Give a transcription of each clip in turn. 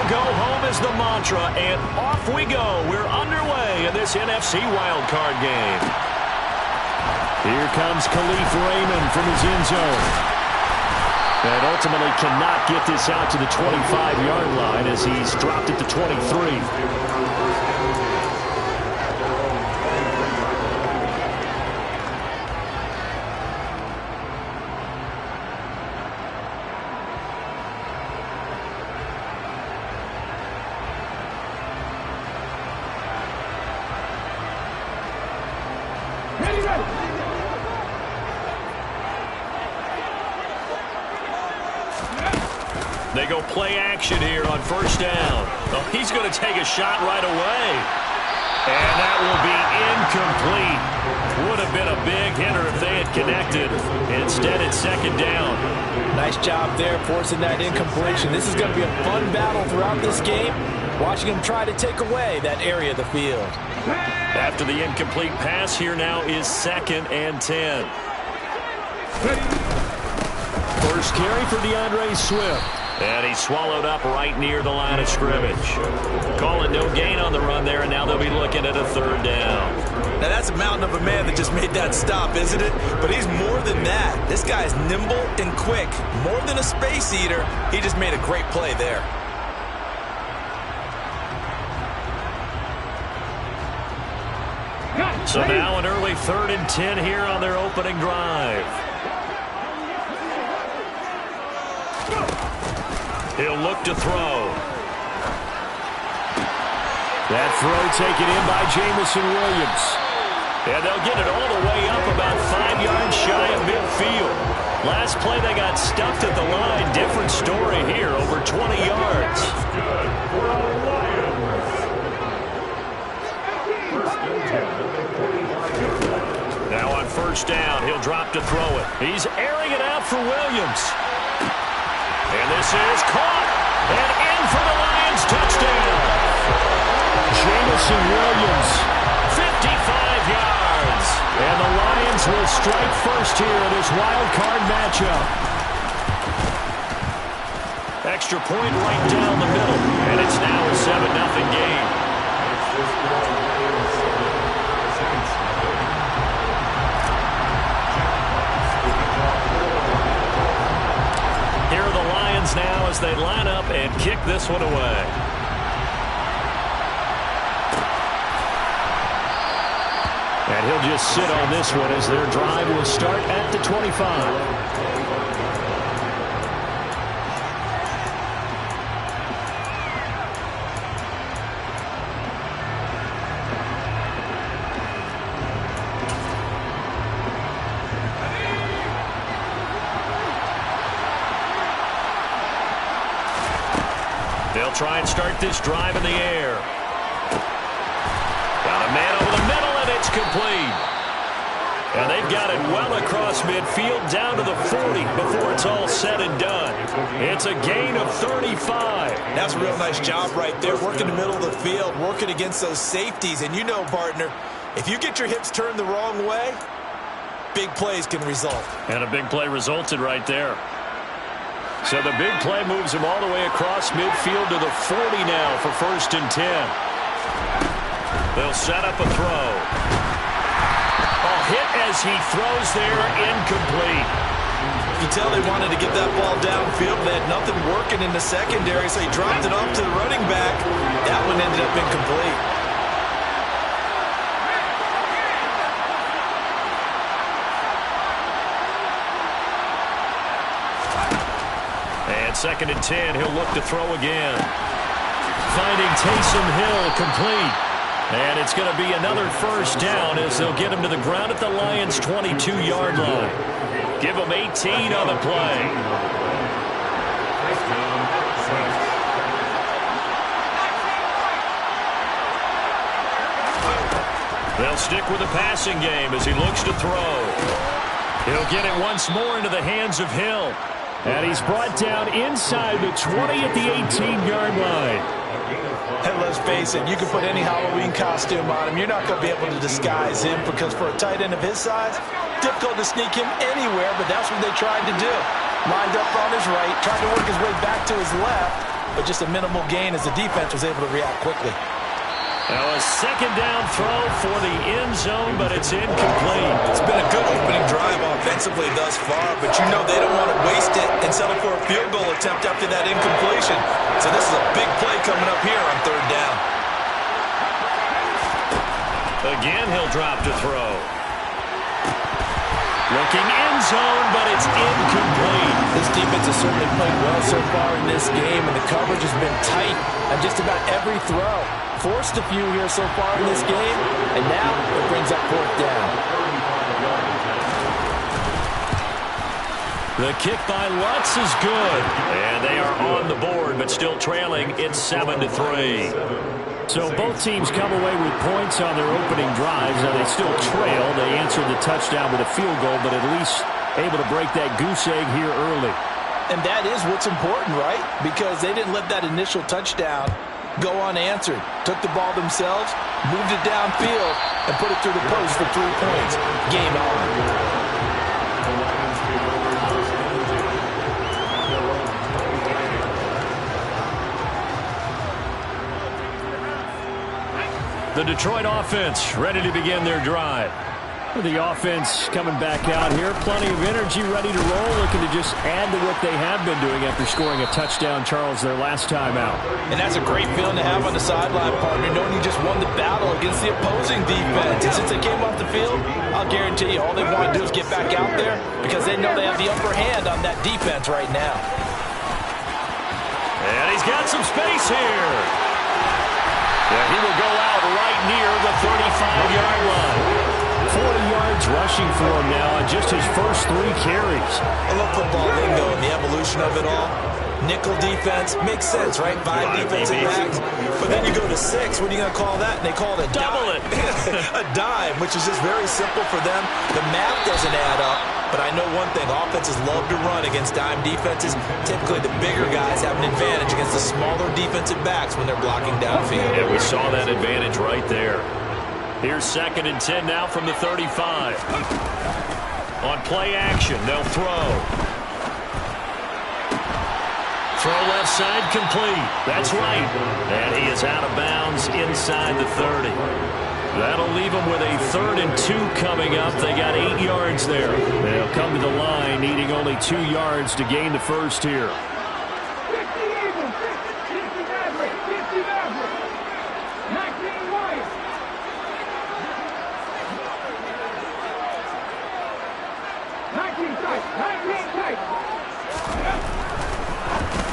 go home is the mantra, and off we go. We're underway in this NFC wildcard game. Here comes Khalif Raymond from his end zone. And ultimately cannot get this out to the 25-yard line as he's dropped it to 23. They go play action here on first down. Oh, he's going to take a shot right away. And that will be incomplete. Would have been a big hitter if they had connected. Instead, it's second down. Nice job there forcing that incompletion. This is going to be a fun battle throughout this game. Watching him try to take away that area of the field. After the incomplete pass, here now is 2nd and 10. First carry for DeAndre Swift. And he's swallowed up right near the line of scrimmage. Calling no gain on the run there, and now they'll be looking at a 3rd down. Now that's a mountain of a man that just made that stop, isn't it? But he's more than that. This guy's nimble and quick. More than a space eater, he just made a great play there. So now an early 3rd and 10 here on their opening drive. He'll look to throw. That throw taken in by Jamison Williams. And they'll get it all the way up about 5 yards shy of midfield. Last play they got stuffed at the line. Different story here, over 20 yards. Now on first down, he'll drop to throw it. He's airing it out for Williams. And this is caught. And in for the Lions touchdown. Jamison Williams, 55 yards. And the Lions will strike first here in this wild card matchup. Extra point right down the middle. And it's now a 7-0 game. Here are the Lions now as they line up and kick this one away. And he'll just sit on this one as their drive will start at the 25. They'll try and start this drive in the air. Got a man over the middle, and it's complete. And they've got it well across midfield down to the 40 before it's all said and done. It's a gain of 35. That's a real nice job right there, working the middle of the field, working against those safeties. And you know, partner, if you get your hips turned the wrong way, big plays can result. And a big play resulted right there. So the big play moves him all the way across midfield to the 40 now for 1st and 10. They'll set up a throw. A hit as he throws there, incomplete. You tell they wanted to get that ball downfield. They had nothing working in the secondary, so he dropped it off to the running back. That one ended up incomplete. And 2nd and 10, he'll look to throw again. Finding Taysom Hill complete. And it's going to be another 1st down as they'll get him to the ground at the Lions' 22-yard line. Give him 18 on the play. They'll stick with the passing game as he looks to throw. He'll get it once more into the hands of Hill. And he's brought down inside the 20 at the 18-yard line. And let's face it, you can put any Halloween costume on him. You're not going to be able to disguise him because for a tight end of his size, difficult to sneak him anywhere, but that's what they tried to do. Lined up on his right, tried to work his way back to his left, but just a minimal gain as the defense was able to react quickly. Now a second down throw for the end zone, but it's incomplete. It's been a good opening drive offensively thus far, but you know they don't want to waste it and settle for a field goal attempt after that incompletion. So this is a big play coming up here on third down. Again, he'll drop to throw. Looking end zone, but it's incomplete. This defense has certainly played well so far in this game, and the coverage has been tight on just about every throw. Forced a few here so far in this game, and now it brings up fourth down. The kick by Lutz is good. And they are on the board, but still trailing. It's 7-3. So both teams come away with points on their opening drives. Now they still trail. They answered the touchdown with a field goal, but at least able to break that goose egg here early. And that is what's important, right? Because they didn't let that initial touchdown go unanswered. Took the ball themselves, moved it downfield, and put it through the post for 3 points. Game on. The Detroit offense ready to begin their drive. The offense coming back out here. Plenty of energy, ready to roll, looking to just add to what they have been doing after scoring a touchdown, Charles, their last time out. And that's a great feeling to have on the sideline, partner, knowing you just won the battle against the opposing defense. And since they came off the field, I'll guarantee you all they want to do is get back out there because they know they have the upper hand on that defense right now. And he's got some space here. Yeah, he will go out right near the 35-yard line. 40 yards rushing for him now on just his first 3 carries. I love football lingo and the evolution of it all. Nickel defense makes sense, right? 5 defensive backs. But then you go to 6. What are you going to call that? And they call it a double dime. A dime, which is just very simple for them. The math doesn't add up. But I know one thing, offenses love to run against dime defenses. Typically, the bigger guys have an advantage against the smaller defensive backs when they're blocking downfield. Yeah, we saw that advantage right there. Here's 2nd and 10 now from the 35. On play action, they'll throw. Throw left side complete. That's right. And he is out of bounds inside the 30. That'll leave them with a 3rd and 2 coming up. They got 8 yards there. They'll come to the line needing only 2 yards to gain the first here.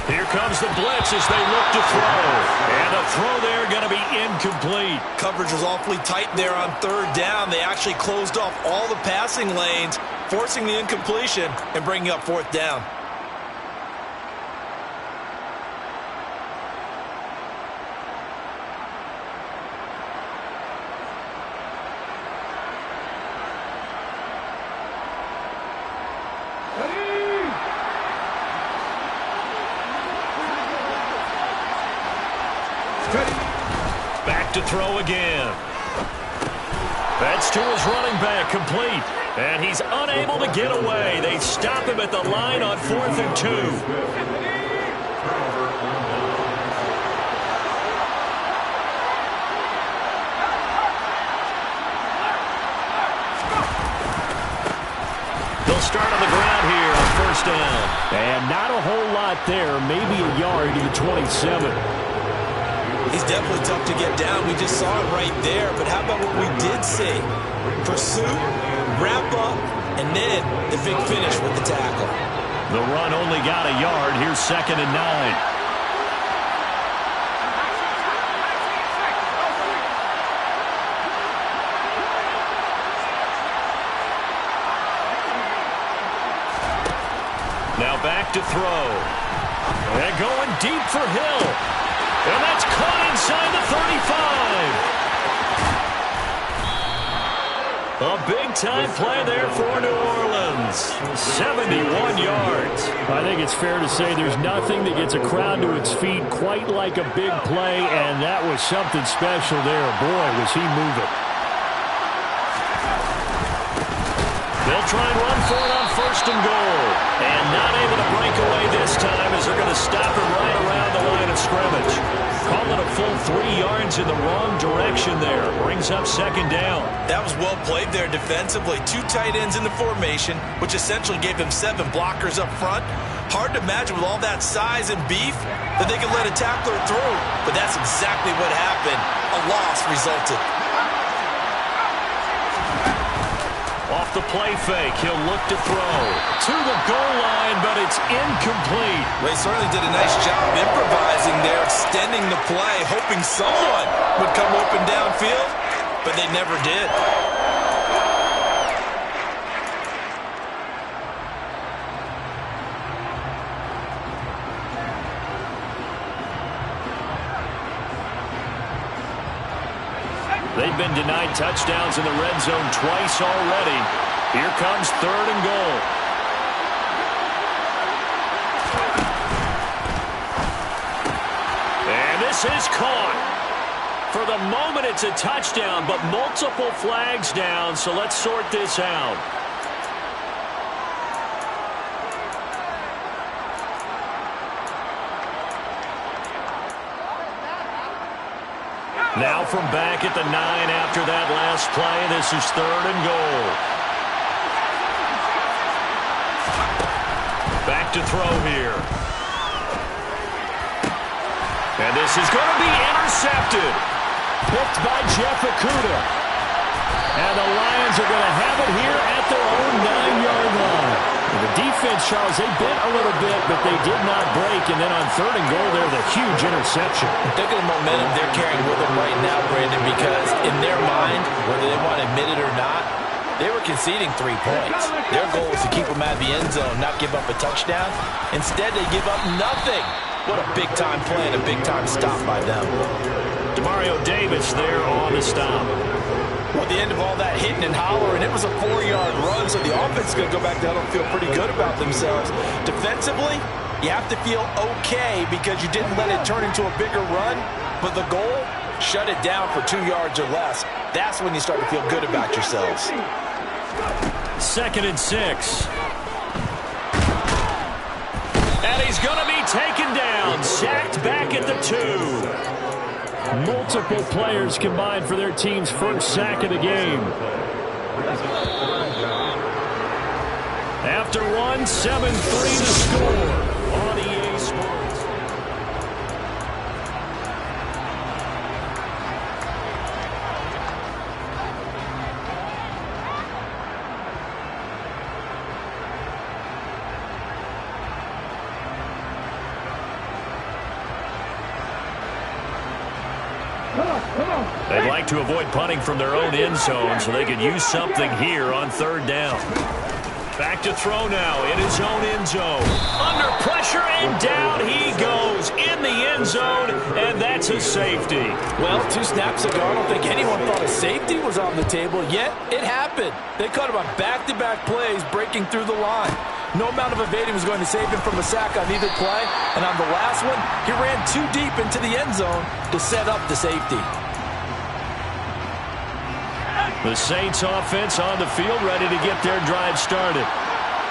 Here comes the blitz as they look to throw. And a throw there going to be incomplete. Coverage was awfully tight there on 3rd down. They actually closed off all the passing lanes, forcing the incompletion and bringing up 4th down. Back to throw again. That's to his running back, complete. And he's unable to get away. They stop him at the line on 4th and 2. They'll start on the ground here on 1st down. And not a whole lot there, maybe a yard to the 27. He's definitely tough to get down. We just saw it right there. But how about what we did see? Pursuit, wrap up, and then the big finish with the tackle. The run only got a yard. Here's 2nd and 9. Now back to throw. And going deep for Hill. And that's caught inside the 35. A big-time play there for New Orleans. 71 yards. I think it's fair to say there's nothing that gets a crowd to its feet quite like a big play, and that was something special there. Boy, was he moving. They'll try and run for it on 1st and goal. And not able to break away this time as they're going to stop him right around the line of in the wrong direction there. Brings up second down. That was well played there defensively. 2 tight ends in the formation, which essentially gave them 7 blockers up front. Hard to imagine with all that size and beef that they could let a tackler through. But that's exactly what happened. A loss resulted. Off the play fake, he'll look to throw. To the goal line, but it's incomplete. They certainly did a nice job improvising there, extending the play, hoping someone would come open downfield, but they never did. They've been denied touchdowns in the red zone twice already. Here comes 3rd and goal. And this is caught. For the moment, it's a touchdown, but multiple flags down, so let's sort this out. Now from back at the 9 after that last play, this is 3rd and goal. Back to throw here. And this is going to be intercepted. Picked by Jeff Okudah. And the Lions are going to have it here at their own 9-yard line. The defense, Charles, they bent a little bit, but they did not break. And then on 3rd and goal, there's a huge interception. Look at the momentum they're carrying with them right now, Brandon, because in their mind, whether they want to admit it or not, they were conceding 3 points. Their goal was to keep them out of the end zone, not give up a touchdown. Instead, they give up nothing. What a big-time play and a big-time stop by them. Demario Davis there on the stop. Well, at the end of all that hitting and hollering, it was a 4-yard run, so the offense is going to go back down and feel pretty good about themselves. Defensively, you have to feel okay because you didn't let it turn into a bigger run, but the goal, shut it down for 2 yards or less. That's when you start to feel good about yourselves. 2nd and 6. And he's going to be taken down, sacked back at the 2. Multiple players combined for their team's first sack of the game. After 1, 7-3 the score on EA Sports. They'd like to avoid punting from their own end zone so they could use something here on 3rd down. Back to throw now in his own end zone. Under pressure and down he goes in the end zone, and that's a safety. Well, 2 snaps ago, I don't think anyone thought a safety was on the table, yet it happened. They caught him on back-to-back plays breaking through the line. No amount of evading was going to save him from a sack on either play, and on the last one, he ran too deep into the end zone to set up the safety. The Saints offense on the field, ready to get their drive started.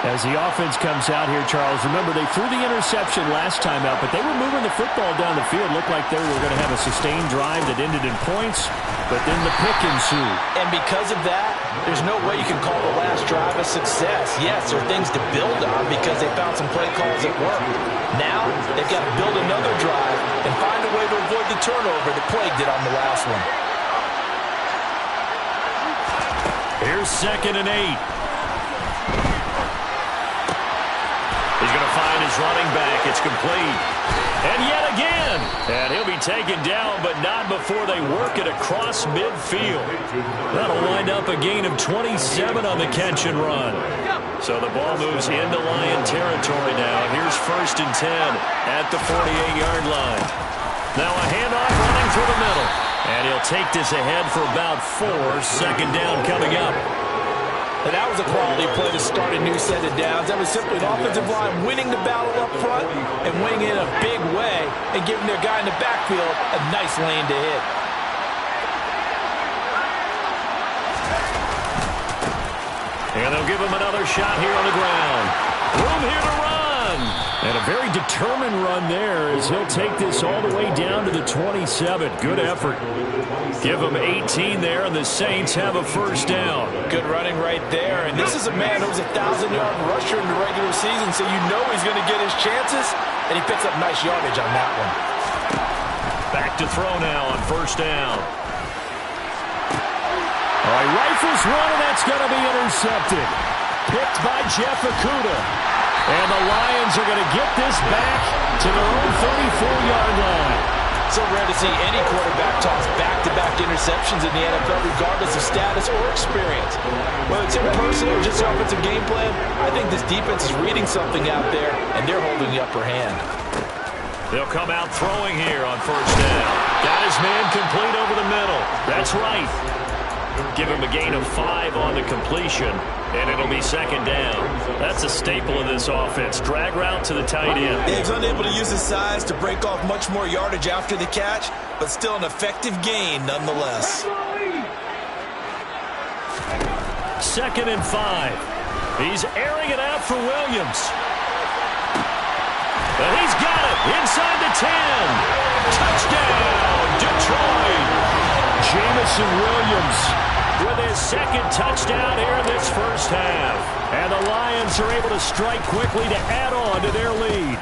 As the offense comes out here, Charles, remember they threw the interception last time out, but they were moving the football down the field. Looked like they were going to have a sustained drive that ended in points, but then the pick ensued. And because of that, there's no way you can call the last drive a success. Yes, there are things to build on because they found some play calls that work. Now, they've got to build another drive and find a way to avoid the turnover that plagued it on the last one. Here's 2nd and 8. He's going to find his running back. It's complete. And yet again. And he'll be taken down, but not before they work it across midfield. That'll wind up a gain of 27 on the catch and run. So the ball moves into Lion territory now. Here's 1st and 10 at the 48-yard line. Now a handoff running through the middle. And he'll take this ahead for about 4. 2nd down coming up. And that was a quality play to start a new set of downs. That was simply an offensive line winning the battle up front and winning in a big way and giving their guy in the backfield a nice lane to hit. And they'll give him another shot here on the ground. Room here to run. And a very determined run there as he'll take this all the way down to the 27. Good effort. Give him 18 there, and the Saints have a first down. Good running right there. And this is a man who was a 1,000-yard rusher in the regular season, so you know he's going to get his chances, and he picks up nice yardage on that one. Back to throw now on first down. All right, rifles one, and that's going to be intercepted. Picked by Jeff Okudah. And the Lions are going to get this back to their own 34-yard line. So rare to see any quarterback toss back-to-back interceptions in the NFL, regardless of status or experience. Whether it's impersonal or just offensive game plan, I think this defense is reading something out there, and they're holding the upper hand. They'll come out throwing here on first down. Got his man complete over the middle. That's right. Give him a gain of 5 on the completion, and it'll be second down. That's a staple of this offense. Drag route to the tight end. He's unable to use his size to break off much more yardage after the catch, but still an effective gain nonetheless. Second and 5. He's airing it out for Williams. And he's got it inside the 10. Touchdown, Detroit. Jamison Williams with his second touchdown here in this first half. And the Lions are able to strike quickly to add on to their lead.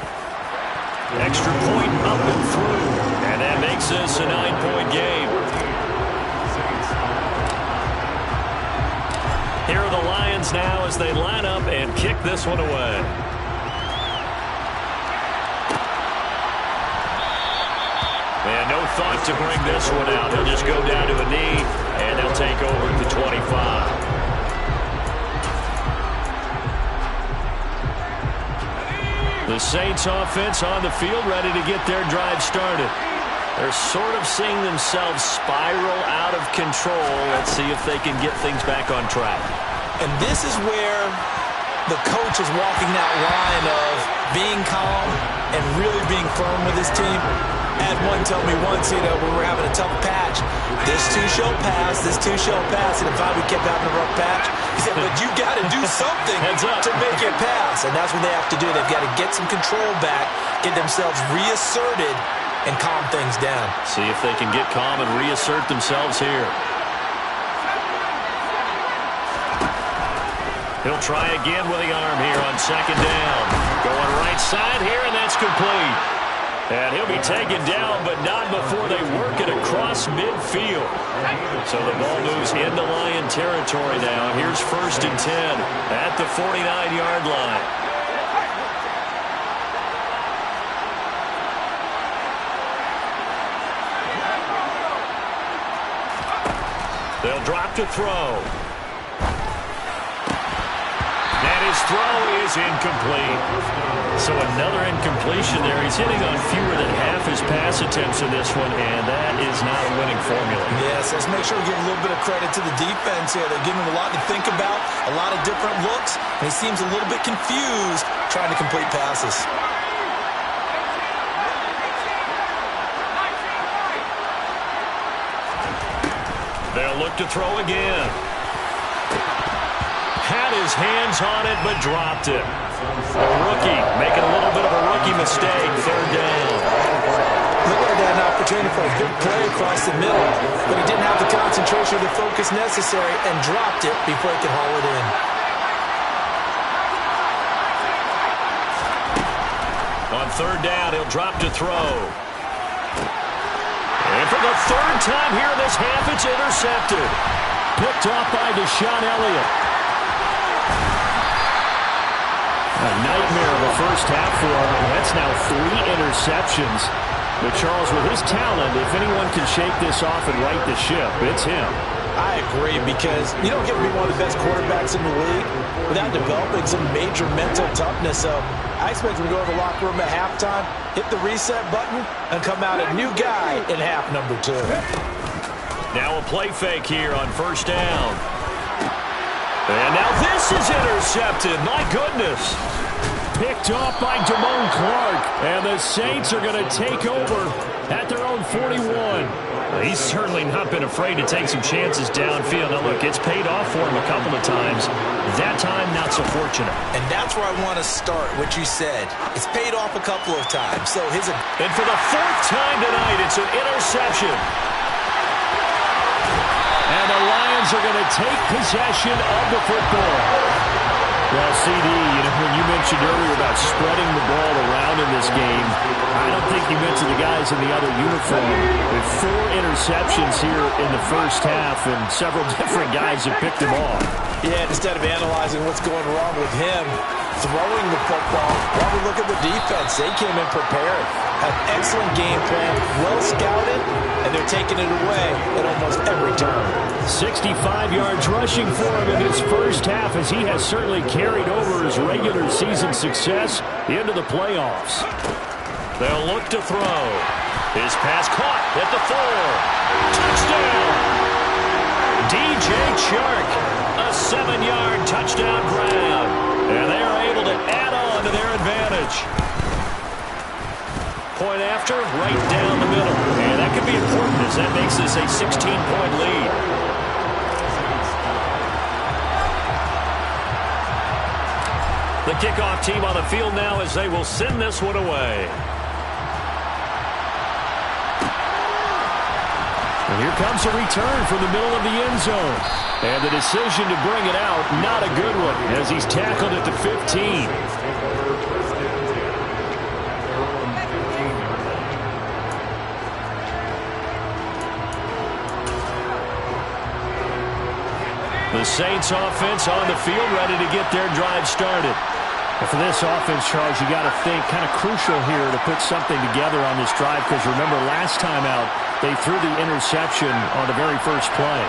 Extra point up and through. And that makes this a 9-point game. Here are the Lions now as they line up and kick this one away. And no thought to bring this one out. He'll just go down to a knee, and they'll take over at the 25. The Saints offense on the field, ready to get their drive started. They're sort of seeing themselves spiral out of control. Let's see if they can get things back on track. And this is where the coach is walking that line of being calm and really being firm with his team. I had one tell me once, when we were having a tough patch, this too shall pass, this too shall pass. And if we kept having a rough patch, he said, but you got to do something to make it pass. And that's what they have to do. They've got to get some control back, get themselves reasserted, and calm things down. See if they can get calm and reassert themselves here. He'll try again with the arm here on second down. Going right side here, and that's complete. And he'll be taken down, but not before they work it across midfield. So the ball moves into Lion territory now. Here's first and 10 at the 49-yard line. They'll drop to throw. And his throw is incomplete. So another incompletion there. He's hitting on fewer than half his pass attempts in this one, and that is not a winning formula. Yes, let's make sure we give a little bit of credit to the defense here. They're giving him a lot to think about, a lot of different looks, and he seems a little bit confused trying to complete passes. They'll look to throw again. Had his hands on it, but dropped it. A rookie making a little bit of a rookie mistake. Third down. Looked like they had an opportunity for a big play across the middle, but he didn't have the concentration or the focus necessary and dropped it before he could haul it in. On third down, he'll drop to throw. And for the third time here in this half, it's intercepted. Picked off by Deshaun Elliott. A nightmare of a first half for him. That's now 3 interceptions. But Charles, with his talent, if anyone can shake this off and right the ship, it's him. I agree, because you don't get to be one of the best quarterbacks in the league without developing some major mental toughness. So I expect him to go to the locker room at halftime, hit the reset button, and come out a new guy in half number 2. Now a play fake here on first down. And now this is intercepted. My goodness. picked off by Damone Clark. And the Saints are going to take over at their own 41. He's certainly not been afraid to take some chances downfield. Now, look, it's paid off for him a couple of times. That time, not so fortunate. And that's where I want to start, what you said. It's paid off a couple of times. So and for the fourth time tonight, it's an interception. And the Lions are going to take possession of the football. Well, CD, when you mentioned earlier about spreading the ball around in this game, I don't think you mentioned the guys in the other uniform. With 4 interceptions here in the first half, and several different guys have picked them off. Yeah, instead of analyzing what's going wrong with him throwing the football, while we look at the defense, they came in prepared, had excellent game plan, well scouted, and they're taking it away at almost every turn. 65 yards rushing for him in his first half, as he has certainly carried over his regular season success into the playoffs. They'll look to throw. His pass caught at the 4. Touchdown! DJ Chark, a 7-yard touchdown grab. And they are able to add on to their advantage. Point after, right down the middle. And that could be important, as that makes this a 16-point lead. The kickoff team on the field now as they will send this one away. And here comes a return from the middle of the end zone. And the decision to bring it out, not a good one, as he's tackled at the 15. The Saints offense on the field, ready to get their drive started. And for this offense, Charles, you got to think kind of crucial here to put something together on this drive, because remember last time out, they threw the interception on the very first play.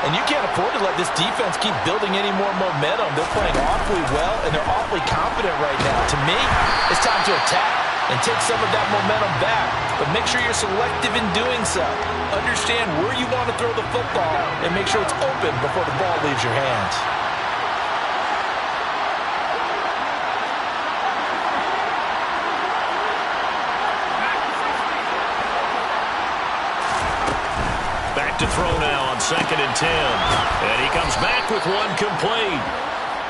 And you can't afford to let this defense keep building any more momentum. They're playing awfully well, and they're awfully confident right now. To me, it's time to attack and take some of that momentum back. But make sure you're selective in doing so. Understand where you want to throw the football and make sure it's open before the ball leaves your hands. Back to throw now on 2nd and 10. And he comes back with one complete.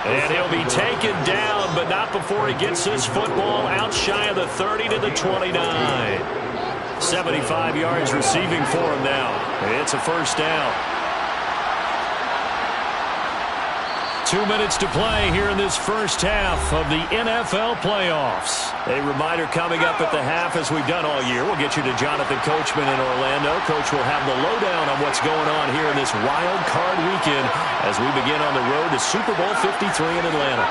And he'll be taken down, but not before he gets this football out shy of the 30 to the 29. 75 yards receiving for him now. It's a first down. 2 minutes to play here in this first half of the NFL playoffs. A reminder coming up at the half, as we've done all year. We'll get you to Jonathan Coachman in Orlando. Coach will have the lowdown on what's going on here in this wild card weekend as we begin on the road to Super Bowl 53 in Atlanta.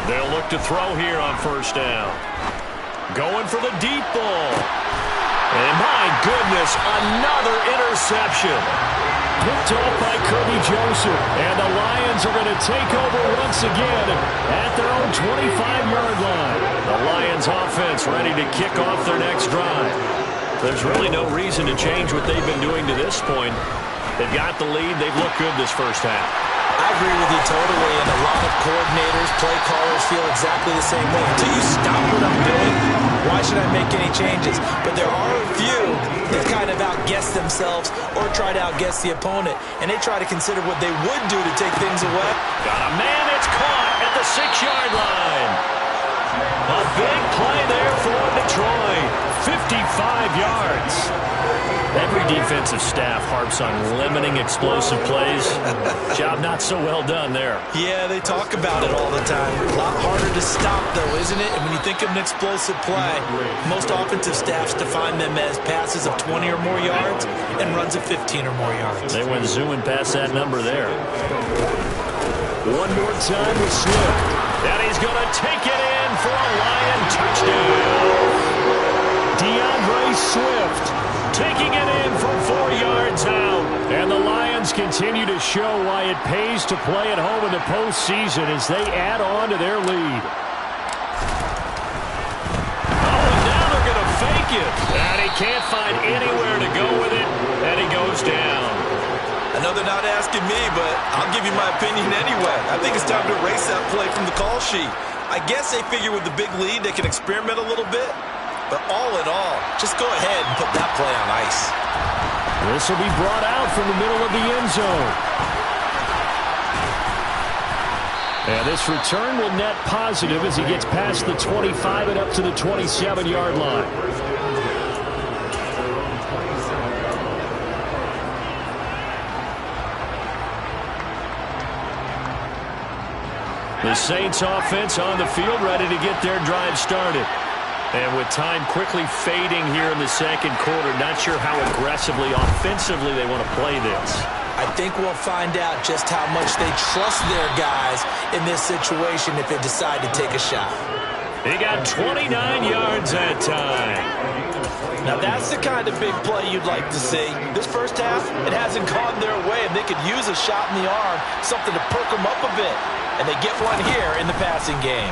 They'll look to throw here on first down. Going for the deep ball. And my goodness, another interception. Picked off by Kirby Joseph. And the Lions are going to take over once again at their own 25-yard line. The Lions offense ready to kick off their next drive. There's really no reason to change what they've been doing to this point. They've got the lead. They've looked good this first half. I agree with you totally, and a lot of coordinators, play callers feel exactly the same way. Until you stop what I'm doing, why should I make any changes? But there are a few that kind of outguess themselves or try to outguess the opponent, and they try to consider what they would do to take things away. Got a man, it's caught at the 6-yard line. A big play there for Detroit. 55 yards. Every defensive staff harps on limiting explosive plays. Job not so well done there. Yeah, they talk about it all the time. A lot harder to stop, though, isn't it? And when you think of an explosive play, most offensive staffs define them as passes of 20 or more yards and runs of 15 or more yards. They went zooming past that number there. One more time with Swift. And he's going to take it in for a Lion touchdown. DeAndre Swift taking it in from 4 yards out. And the Lions continue to show why it pays to play at home in the postseason as they add on to their lead. Oh, and now they're going to fake it. And he can't find anywhere to go with it. And he goes down. I know they're not asking me, but I'll give you my opinion anyway. I think it's time to erase that play from the call sheet. I guess they figure with the big lead they can experiment a little bit. But all in all, just go ahead and put that play on ice. This will be brought out from the middle of the end zone. And this return will net positive as he gets past the 25 and up to the 27-yard line. The Saints offense on the field ready to get their drive started. And with time quickly fading here in the second quarter, not sure how aggressively, offensively they want to play this. I think we'll find out just how much they trust their guys in this situation if they decide to take a shot. He got 29 yards that time. Now that's the kind of big play you'd like to see. This first half, it hasn't gone their way, and they could use a shot in the arm, something to perk them up a bit. And they get one here in the passing game.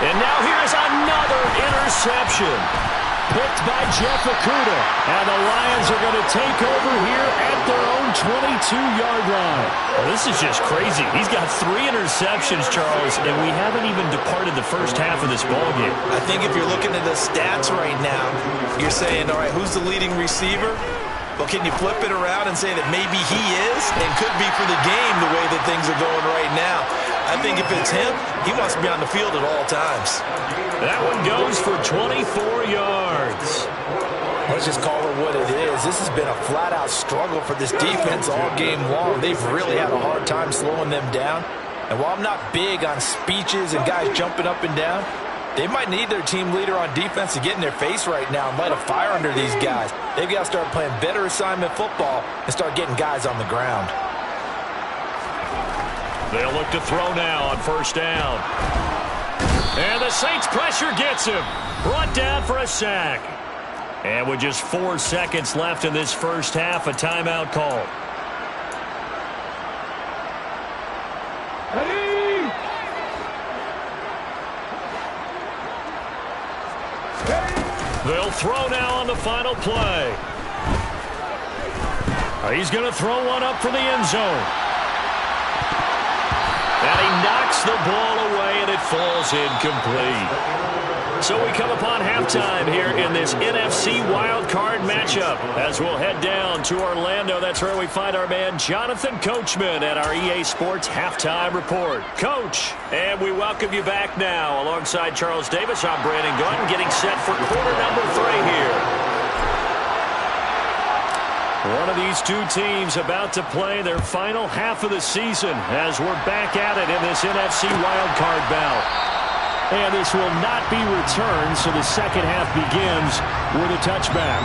And now here's another interception. Picked by Jeff Okudah. And the Lions are going to take over here at their own 22-yard line. Well, this is just crazy. He's got 3 interceptions, Charles, and we haven't even departed the first half of this ballgame. I think if you're looking at the stats right now, you're saying, all right, who's the leading receiver? Well, can you flip it around and say that maybe he is and could be for the game the way that things are going right now? I think if it's him, he wants to be on the field at all times. That one goes for 24 yards. Let's just call it what it is. This has been a flat-out struggle for this defense all game long. They've really had a hard time slowing them down. And while I'm not big on speeches and guys jumping up and down, they might need their team leader on defense to get in their face right now and light a fire under these guys. They've got to start playing better assignment football and start getting guys on the ground. They'll look to throw now on first down. And the Saints pressure gets him. Brought down for a sack. And with just 4 seconds left in this first half, a timeout call. They'll throw now on the final play. He's going to throw one up for the end zone. And he knocks the ball away, and it falls incomplete. So we come upon halftime here in this NFC wildcard matchup as we'll head down to Orlando. That's where we find our man Jonathan Coachman at our EA Sports Halftime Report. Coach, and we welcome you back now. Alongside Charles Davis, I'm Brandon Gunn, getting set for quarter number 3 here. One of these two teams about to play their final half of the season as we're back at it in this NFC wildcard bout. And this will not be returned, so the second half begins with a touchback.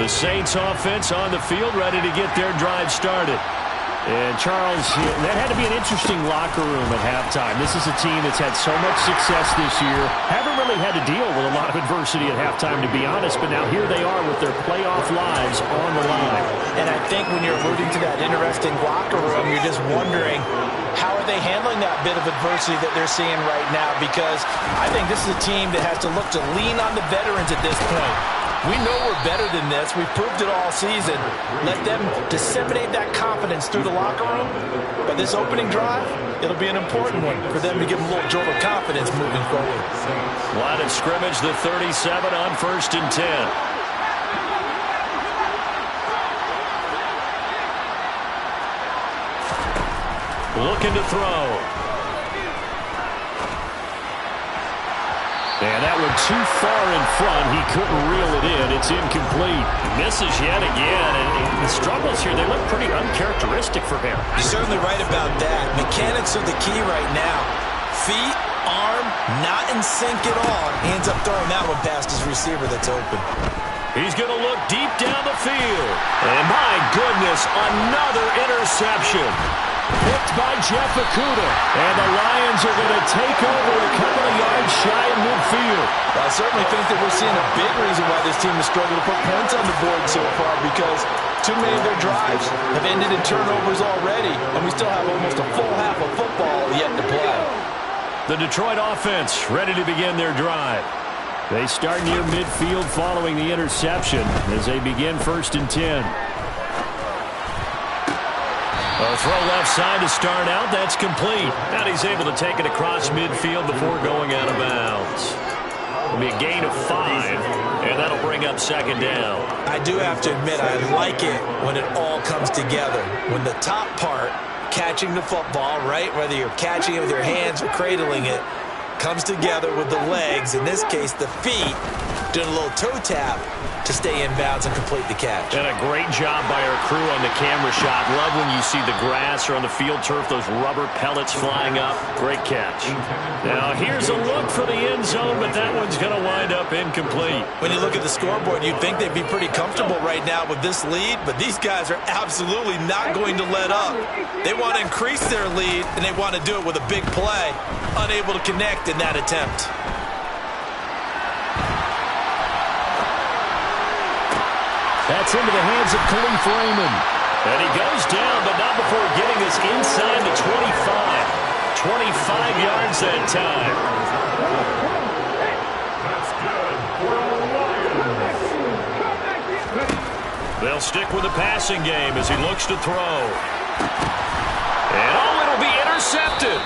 The Saints offense on the field ready to get their drive started. And Charles, that had to be an interesting locker room at halftime. This is a team that's had so much success this year. Haven't really had to deal with a lot of adversity at halftime, to be honest. But now here they are with their playoff lives on the line. And I think when you're alluding to that interesting locker room, you're just wondering, how are they handling that bit of adversity that they're seeing right now? Because I think this is a team that has to look to lean on the veterans at this point. We know we're better than this. We've proved it all season. Let them disseminate that confidence through the locker room. But this opening drive, it'll be an important one for them to give them a little jolt of confidence moving forward. Line of scrimmage, the 37 on 1st and 10. Looking to throw. And that one too far in front. He couldn't reel it in. It's incomplete. Misses yet again. And the struggles here, they look pretty uncharacteristic for him. You're certainly right about that. Mechanics are the key right now. Feet, arm, not in sync at all. He ends up throwing that one past his receiver that's open. He's going to look deep down the field. And my goodness, another interception. Picked by Jeff Okudah. And the Lions are going to take over a couple of yards shy of midfield. Well, I certainly think that we're seeing a big reason why this team has struggled to put points on the board so far, because too many of their drives have ended in turnovers already, and we still have almost a full half of football yet to play. The Detroit offense ready to begin their drive. They start near midfield following the interception as they begin 1st and 10. A throw left side to start out. That's complete. And he's able to take it across midfield before going out of bounds. It'll be a gain of 5, and that'll bring up 2nd down. I do have to admit, I like it when it all comes together. When the top part, catching the football, right, whether you're catching it with your hands or cradling it, comes together with the legs, in this case the feet, doing a little toe tap to stay in bounds and complete the catch. And a great job by our crew on the camera shot. Love when you see the grass or on the field turf, those rubber pellets flying up. Great catch. Now here's a look for the end zone, but that one's going to wind up incomplete. When you look at the scoreboard, you'd think they'd be pretty comfortable right now with this lead, but these guys are absolutely not going to let up. They want to increase their lead, and they want to do it with a big play. Unable to connect in that attempt. That's into the hands of Khalif Raymond. And he goes down, but not before getting us inside the 25. 25 yards that time. They'll stick with the passing game as he looks to throw. And it'll be intercepted.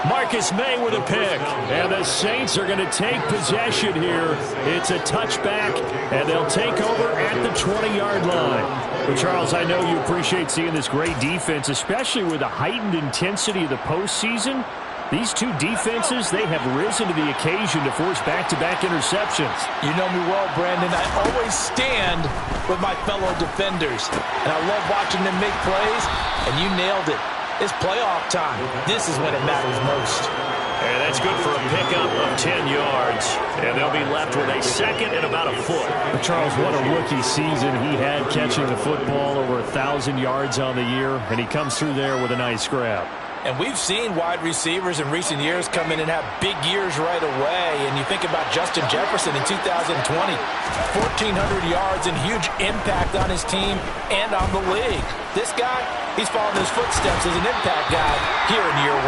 Marcus May with a pick. And the Saints are going to take possession here. It's a touchback, and they'll take over at the 20-yard line. Well, Charles, I know you appreciate seeing this great defense, especially with the heightened intensity of the postseason. These two defenses, they have risen to the occasion to force back-to-back interceptions. You know me well, Brandon. I always stand with my fellow defenders. And I love watching them make plays, and you nailed it. It's playoff time. This is when it matters most. And that's good for a pickup of 10 yards. And they'll be left with a 2nd and about a foot. Charles, what a rookie season he had catching the football, over 1,000 yards on the year, and he comes through there with a nice grab. And we've seen wide receivers in recent years come in and have big years right away. And you think about Justin Jefferson in 2020, 1,400 yards and huge impact on his team and on the league. This guy, he's following his footsteps as an impact guy here in year 1.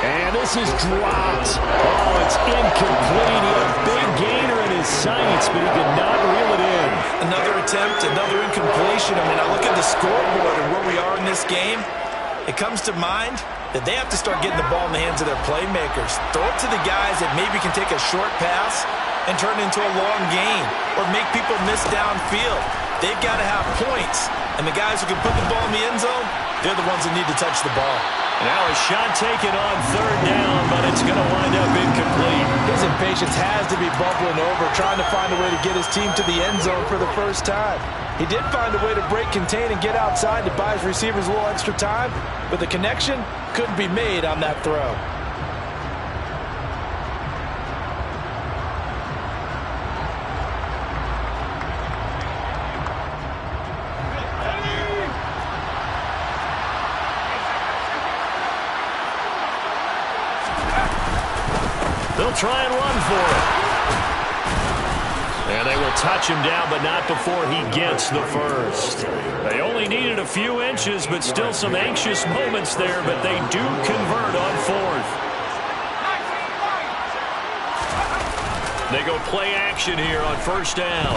And this is dropped. Oh, it's incomplete. He had a big gainer in his sights, but he could not reel it in. Another attempt, another incompletion. I mean, I look at the scoreboard and where we are in this game. It comes to mind that they have to start getting the ball in the hands of their playmakers. Throw it to the guys that maybe can take a short pass and turn it into a long gain or make people miss downfield. They've got to have points. And the guys who can put the ball in the end zone, they're the ones that need to touch the ball. Now a shot taken on 3rd down, but it's going to wind up incomplete. His impatience has to be bubbling over, trying to find a way to get his team to the end zone for the first time. He did find a way to break, contain, and get outside to buy his receivers a little extra time, but the connection couldn't be made on that throw. They'll try and run for it. And they will touch him down, but not before he gets the first. They only needed a few inches, but still some anxious moments there, but they do convert on 4th. They go play action here on 1st down.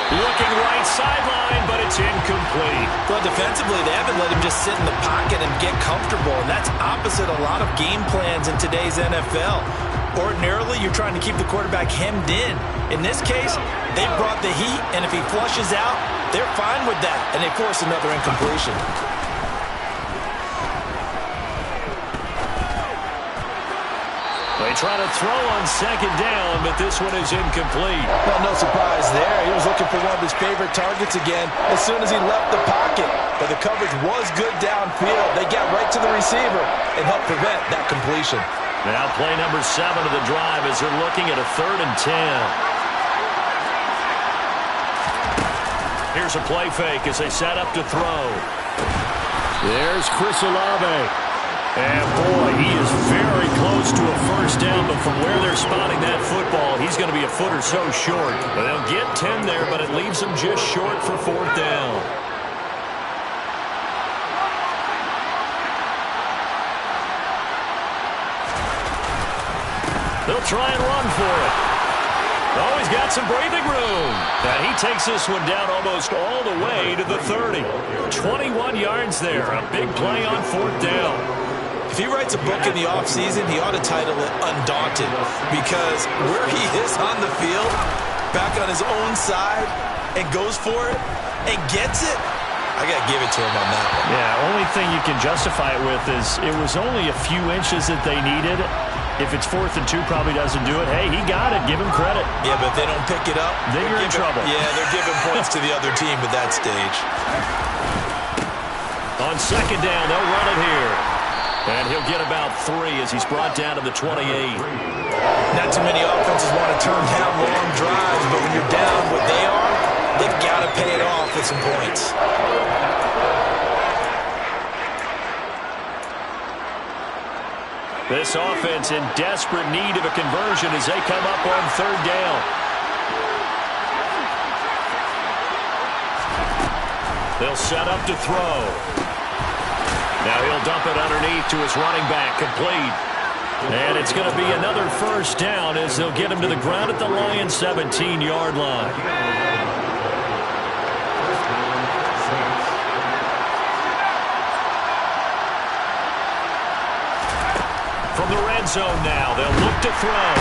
Looking right sideline, but it's incomplete. Well, defensively, they haven't let him just sit in the pocket and get comfortable, and that's opposite a lot of game plans in today's NFL. Ordinarily, you're trying to keep the quarterback hemmed in. In this case, they brought the heat, and if he flushes out, they're fine with that, and they force another incompletion. They try to throw on 2nd down, but this one is incomplete. Well, no surprise there. He was looking for one of his favorite targets again as soon as he left the pocket. But the coverage was good downfield. They got right to the receiver and helped prevent that completion. Now play number 7 of the drive as they're looking at a 3rd and 10. Here's a play fake as they set up to throw. There's Chris Olave. And, boy, he is very close to a first down, but from where they're spotting that football, he's going to be a foot or so short. But they'll get 10 there, but it leaves them just short for 4th down. They'll try and run for it. Oh, he's got some breathing room. And he takes this one down almost all the way to the 30. 21 yards there. A big play on 4th down. If he writes a book in the offseason, he ought to title it Undaunted, because where he is on the field, back on his own side, and goes for it and gets it, I got to give it to him on that one. Yeah, only thing you can justify it with is it was only a few inches that they needed. If it's 4th and 2, probably doesn't do it. Hey, he got it. Give him credit. Yeah, but if they don't pick it up, then you're in trouble. Yeah, they're giving points to the other team at that stage. On 2nd down, they'll run it here. And he'll get about 3 as he's brought down to the 28. Not too many offenses want to turn down long drives, but when you're down what they are, they've got to pay it off with some points. This offense in desperate need of a conversion as they come up on 3rd down. They'll set up to throw. Now he'll dump it underneath to his running back, complete. And it's going to be another 1st down as they'll get him to the ground at the Lions' 17-yard line. From the red zone now, they'll look to throw.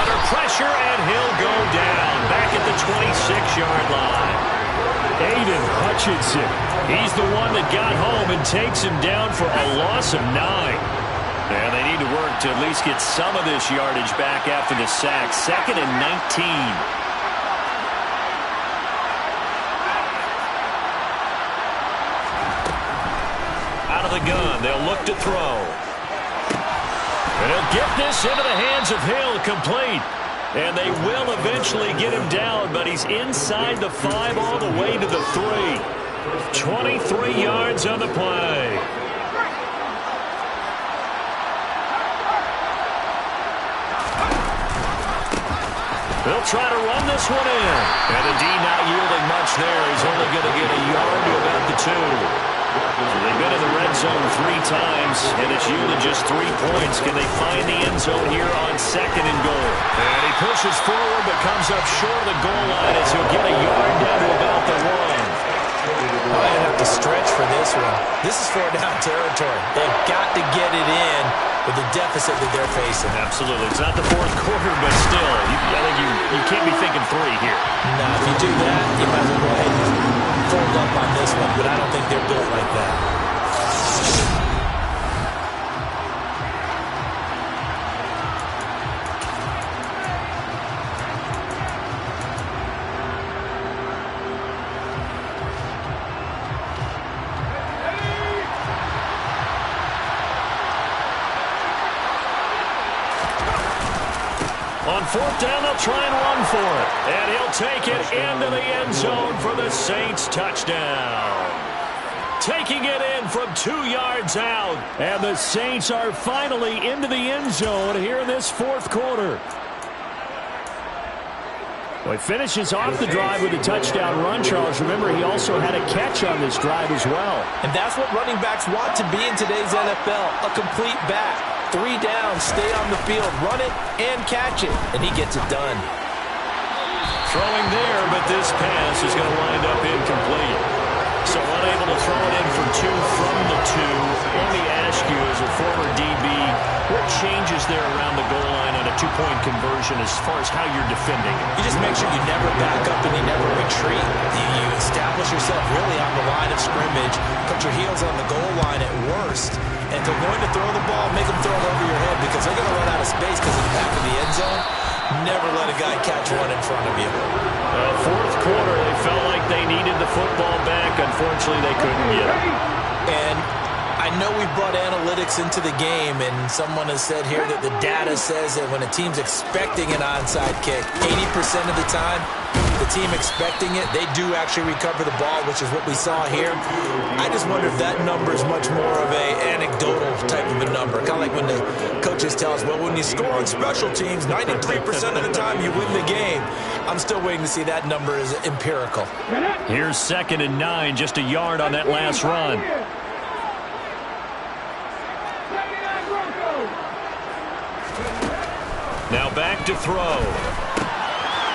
Under pressure, and he'll go down back at the 26-yard line. Aiden Hutchinson, he's the one that got home and takes him down for a loss of 9. And they need to work to at least get some of this yardage back after the sack. 2nd and 19. Out of the gun, they'll look to throw. And he'll get this into the hands of Hill, complete. And they will eventually get him down, but he's inside the 5 all the way to the 3. 23 yards on the play. They'll try to run this one in. And the D not yielding much there. He's only going to get a yard to about the 2. They've been in the red zone 3 times, and it's yielded just 3 points. Can they find the end zone here on 2nd and goal? And he pushes forward but comes up short of the goal line as he'll get a yard down to about the 1. Well, they have to stretch for this one. This is 4-down territory. They've got to get it in with the deficit that they're facing. Absolutely. It's not the 4th quarter, but still, I think you can't be thinking 3 here. No, if you do that, you might as well go ahead and fold up on this one, but I don't think they're built like that. On 4th down, they'll try and run for it. And he'll take it into the end zone for the Saints touchdown. Taking it in from 2 yards out. And the Saints are finally into the end zone here in this 4th quarter. Well, he finishes off the drive with a touchdown run, Charles. Remember, he also had a catch on this drive as well. And that's what running backs want to be in today's NFL, a complete back. 3 downs, stay on the field, run it, and catch it. And he gets it done. Throwing there, but this pass is going to wind up incomplete. So unable to throw it in for 2 from the 2. Let me ask you, as a former DB, what changes there around the goal line on a 2-point conversion as far as how you're defending it? You just make sure you never back up and you never retreat. You establish yourself really on the line of scrimmage, put your heels on the goal line at worst. And if they're going to throw the ball, make them throw it over your head because they're going to run out of space because of the back of the end zone. Never let a guy catch one in front of you. 4th quarter, they felt like they needed the football back. Unfortunately, they couldn't get it. And I know we've brought analytics into the game, and someone has said here that the data says that when a team's expecting an onside kick, 80% of the time, the team expecting it, they do actually recover the ball, which is what we saw here. I just wonder if that number is much more of a anecdotal type of a number. Kind of like when the coaches tell us, well, when you score on special teams, 93% of the time you win the game. I'm still waiting to see that number is empirical. Here's 2nd and 9, just a yard on that last run. Now back to throw.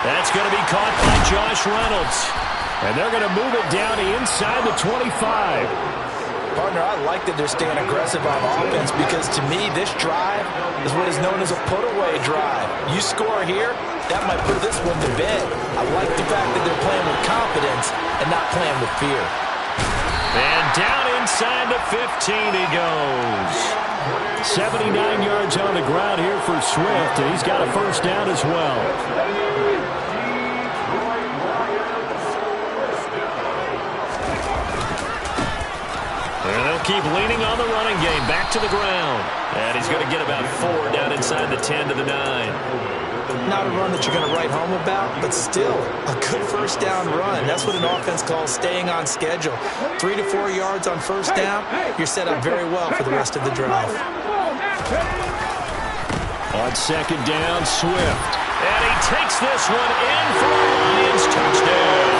That's going to be caught by Josh Reynolds. And they're going to move it down to inside the 25. Partner, I like that they're staying aggressive on offense because, to me, this drive is what is known as a put-away drive. You score here, that might put this one to bed. I like the fact that they're playing with confidence and not playing with fear. And down inside the 15 he goes. 79 yards on the ground here for Swift, and he's got a first down as well. And they'll keep leaning on the running game. Back to the ground. And he's going to get about 4 down inside the 10 to the 9. Not a run that you're going to write home about, but still a good first down run. That's what an offense calls staying on schedule. 3 to 4 yards on first down, you're set up very well for the rest of the drive. On second down, Swift. And he takes this one in for a Lions touchdown.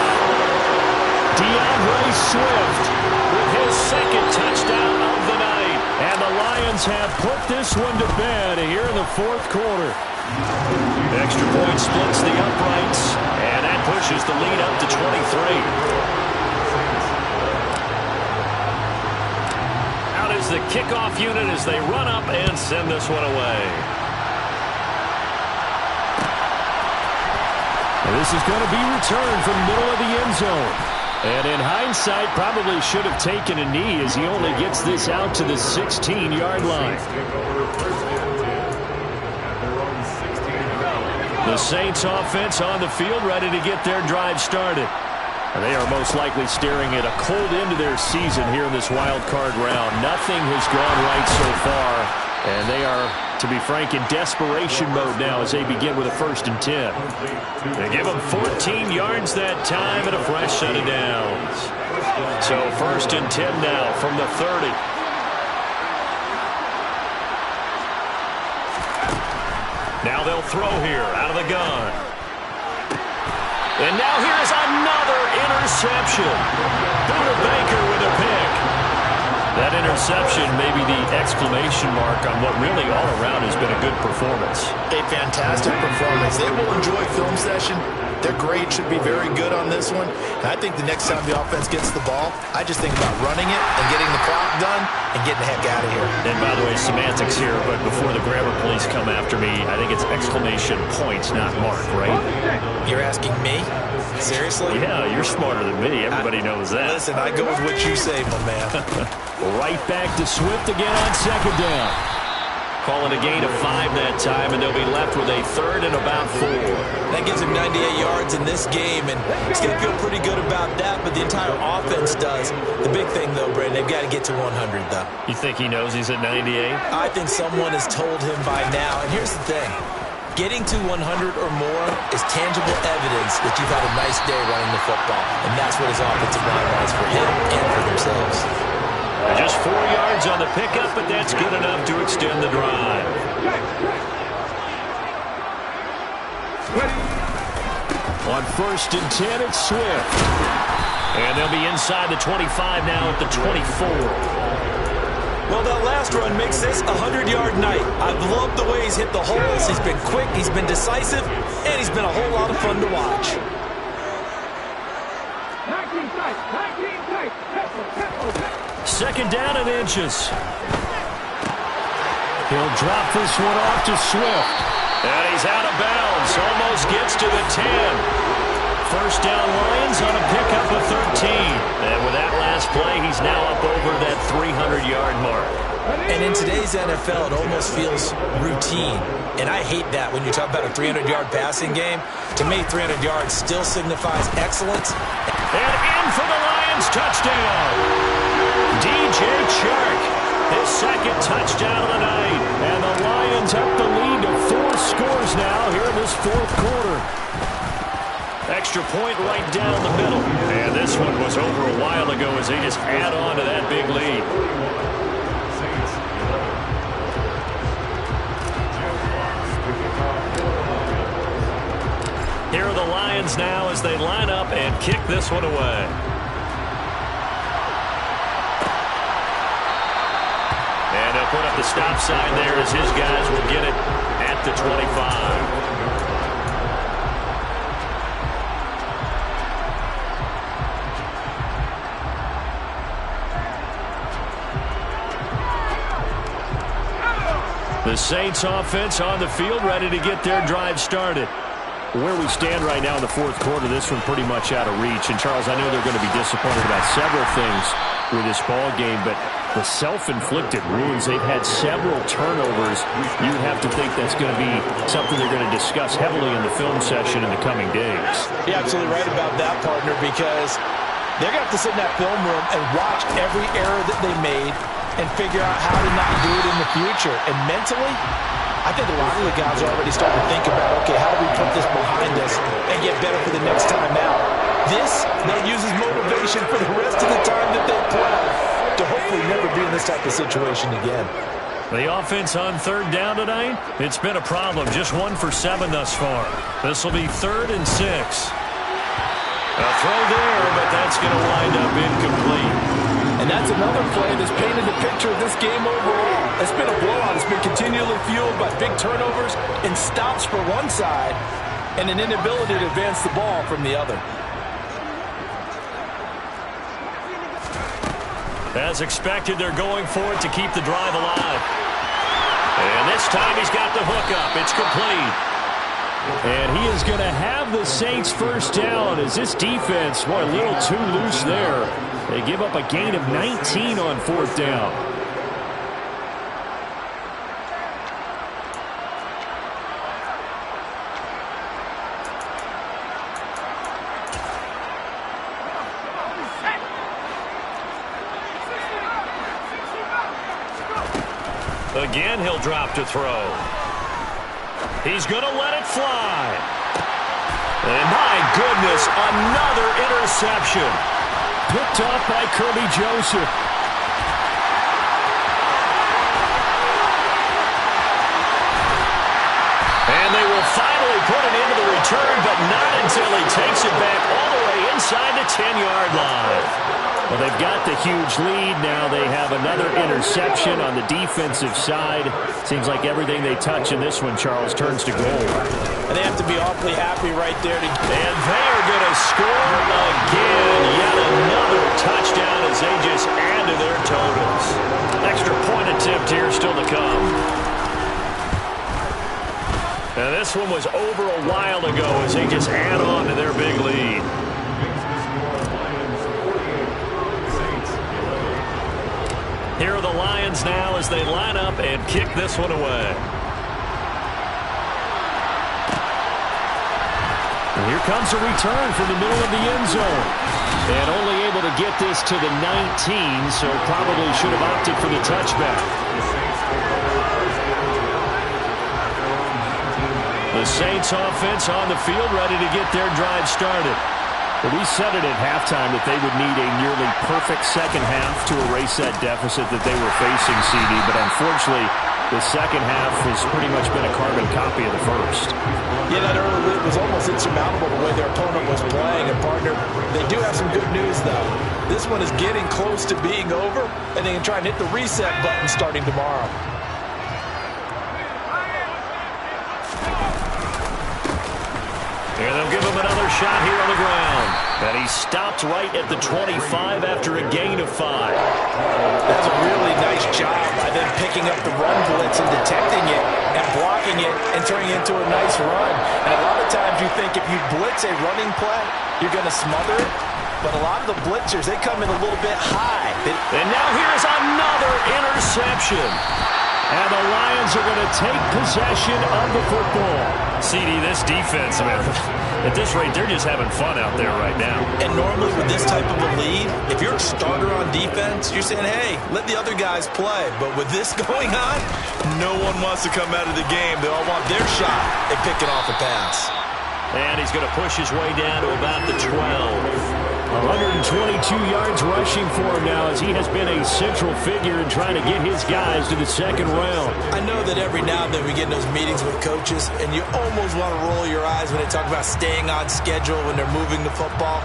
DeAndre Swift with his second touchdown of the night. And the Lions have put this one to bed here in the fourth quarter. Extra point splits the uprights, and that pushes the lead up to 23. Out is the kickoff unit as they run up and send this one away. And this is going to be returned from the middle of the end zone. And in hindsight, probably should have taken a knee as he only gets this out to the 16-yard line. The Saints offense on the field ready to get their drive started. They are most likely staring at a cold end to their season here in this wild card round. Nothing has gone right so far, and they are, to be frank, in desperation mode now as they begin with a 1st and 10. They give them 14 yards that time and a fresh set of downs. So 1st and 10 now from the 30. Now they'll throw here out of the gun. And now here's another interception. Buda Baker with a pick. That interception may be the exclamation mark on what really all around has been a good performance. A fantastic performance. They will enjoy film session. Their grade should be very good on this one. And I think the next time the offense gets the ball, I just think about running it and getting the clock done and getting the heck out of here. And by the way, semantics here, but before the grammar police come after me, I think it's exclamation points, not mark, right? You're asking me? Seriously? Yeah, you're smarter than me. Everybody knows that. Listen, I go with what you say, my man. Right back to Swift again on second down. Call it a gain of 5 that time, and they'll be left with a 3rd and about 4. That gives him 98 yards in this game, and he's going to feel pretty good about that, but the entire offense does. The big thing, though, Brandon, they've got to get to 100, though. You think he knows he's at 98? I think someone has told him by now, and here's the thing. Getting to 100 or more is tangible evidence that you've had a nice day running the football, and that's what his offensive line was for him and for themselves. Just 4 yards on the pickup, but that's good enough to extend the drive. On 1st and 10, it's Swift. And they'll be inside the 25 now at the 24. Well, that last run makes this a 100-yard night. I've loved the way he's hit the holes. He's been quick, he's been decisive, and he's been a whole lot of fun to watch. Second down and inches. He'll drop this one off to Swift. And he's out of bounds. Almost gets to the 10. First down Lions on a pickup of 13. And with that last play, he's now up over that 300-yard mark. And in today's NFL, it almost feels routine. And I hate that when you talk about a 300-yard passing game. To me, 300 yards still signifies excellence. And in for the Lions touchdown. DJ Chark, his second touchdown of the night. And the Lions up the lead to 4 scores now here in this fourth quarter. Extra point right down the middle. And this one was over a while ago as they just add on to that big lead. Here are the Lions now as they line up and kick this one away. And they'll put up the stop sign there as his guys will get it at the 25. The Saints offense on the field, ready to get their drive started. Where we stand right now in the fourth quarter, this one pretty much out of reach. And, Charles, I know they're going to be disappointed about several things with this ball game, but the self-inflicted wounds, they've had several turnovers. You'd have to think that's going to be something they're going to discuss heavily in the film session in the coming days. You're absolutely right about that, partner, because they're going to have to sit in that film room and watch every error that they made and figure out how to not do it in the future. And mentally, I think a lot of the guys are already starting to think about, okay, how do we put this behind us and get better for the next time out? This, they'll use as motivation for the rest of the time that they play to hopefully never be in this type of situation again. The offense on third down tonight, it's been a problem. Just 1 for 7 thus far. This will be 3rd and 6. A throw there, but that's going to wind up incomplete. And that's another play that's painted the picture of this game overall. It's been a blowout. It's been continually fueled by big turnovers and stops for one side and an inability to advance the ball from the other. As expected, they're going for it to keep the drive alive. And this time he's got the hook up. It's complete. And he is going to have the Saints first down as this defense, boy, a little too loose there. They give up a gain of 19 on 4th down. Again, he'll drop to throw. He's going to let it fly. And my goodness, another interception. Picked off by Kirby Joseph. And they will finally put it into the return, but not until he takes it back all the way inside the 10-yard line. Well, they've got the huge lead. Now they have another interception on the defensive side. Seems like everything they touch in this one, Charles, turns to gold. And they have to be awfully happy right there. And they are going to score again. Yet another touchdown as they just add to their totals. Extra point attempt here still to come. And this one was over a while ago as they just add on to their big lead. Here are the Lions now as they line up and kick this one away. And here comes a return from the middle of the end zone. And only able to get this to the 19, so probably should have opted for the touchback. The Saints offense on the field ready to get their drive started. We said it at halftime that they would need a nearly perfect second half to erase that deficit that they were facing, CD, but unfortunately the second half has pretty much been a carbon copy of the first. Yeah, that early lead was almost insurmountable the way their opponent was playing. And, partner, they do have some good news, though. This one is getting close to being over, and they can try and hit the reset button starting tomorrow. And they'll give him another shot here on the ground. And he stopped right at the 25 after a gain of 5. That's a really nice job by them picking up the run blitz and detecting it and blocking it and turning it into a nice run. And a lot of times you think if you blitz a running play, you're going to smother it. But a lot of the blitzers, they come in a little bit high. And now here's another interception. And the Lions are going to take possession of the football. CD, this defense, man, at this rate, they're just having fun out there right now. And normally with this type of a lead, if you're a starter on defense, you're saying, hey, let the other guys play. But with this going on, no one wants to come out of the game. They all want their shot at picking off a pass. And he's going to push his way down to about the 12. 122 yards rushing for him now as he has been a central figure in trying to get his guys to the second round. I know that every now and then we get in those meetings with coaches, and you almost want to roll your eyes when they talk about staying on schedule when they're moving the football.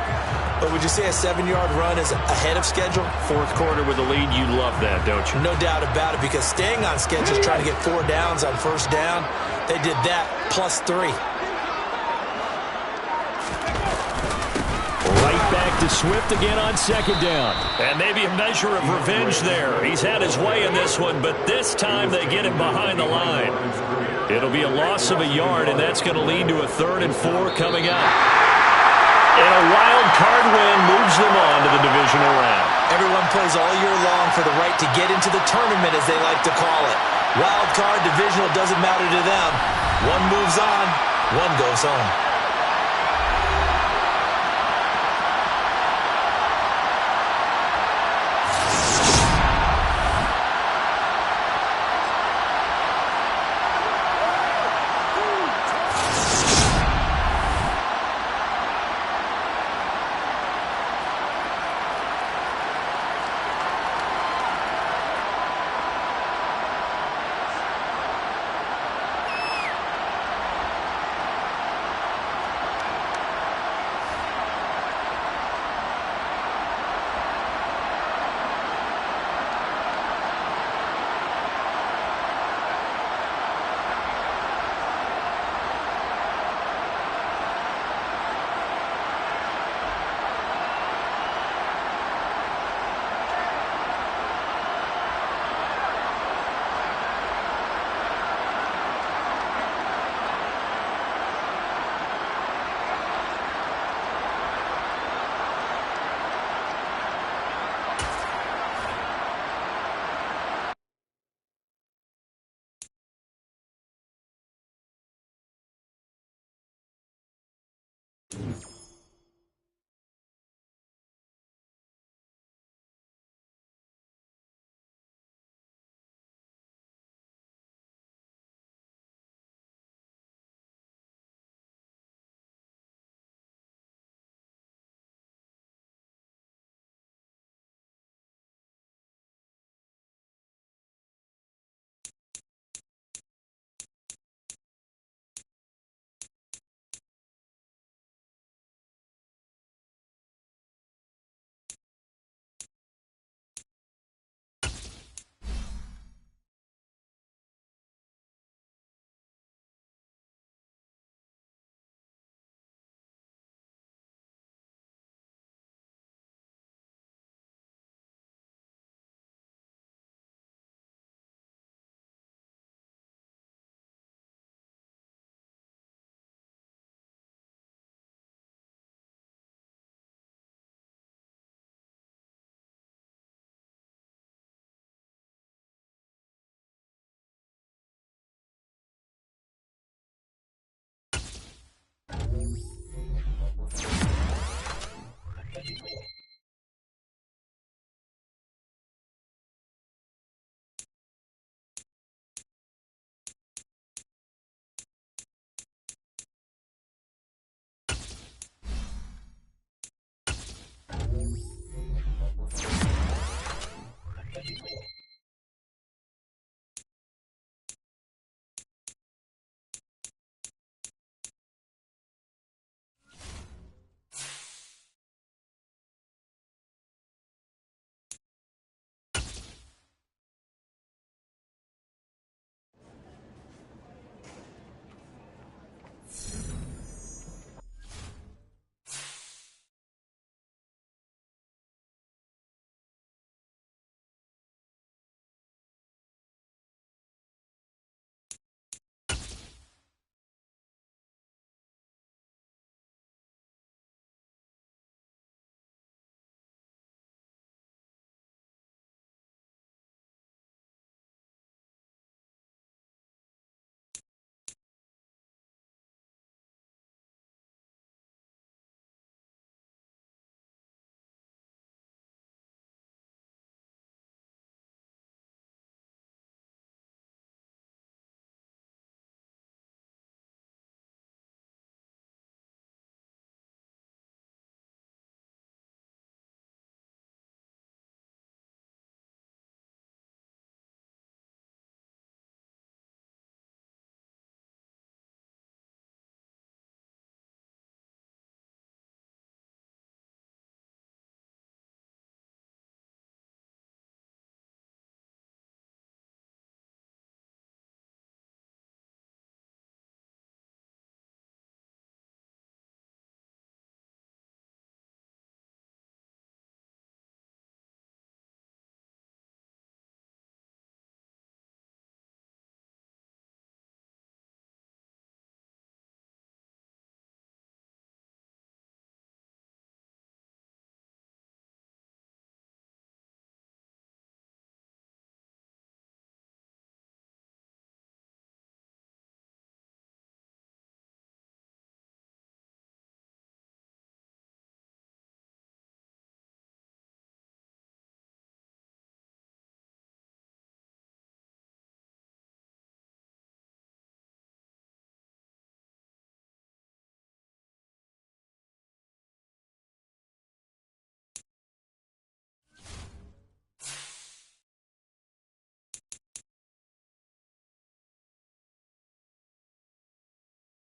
But would you say a 7-yard run is ahead of schedule? Fourth quarter with the lead, you love that, don't you? No doubt about it, because staying on schedule is trying to get 4 downs on first down. They did that +3. Right back to Swift again on second down. And maybe a measure of revenge there. He's had his way in this one, but this time they get him behind the line. It'll be a loss of a yard, and that's going to lead to a 3rd and 4 coming up. And a wild card win moves them on to the divisional round. Everyone plays all year long for the right to get into the tournament, as they like to call it. Wild card, divisional, doesn't matter to them. One moves on, one goes home.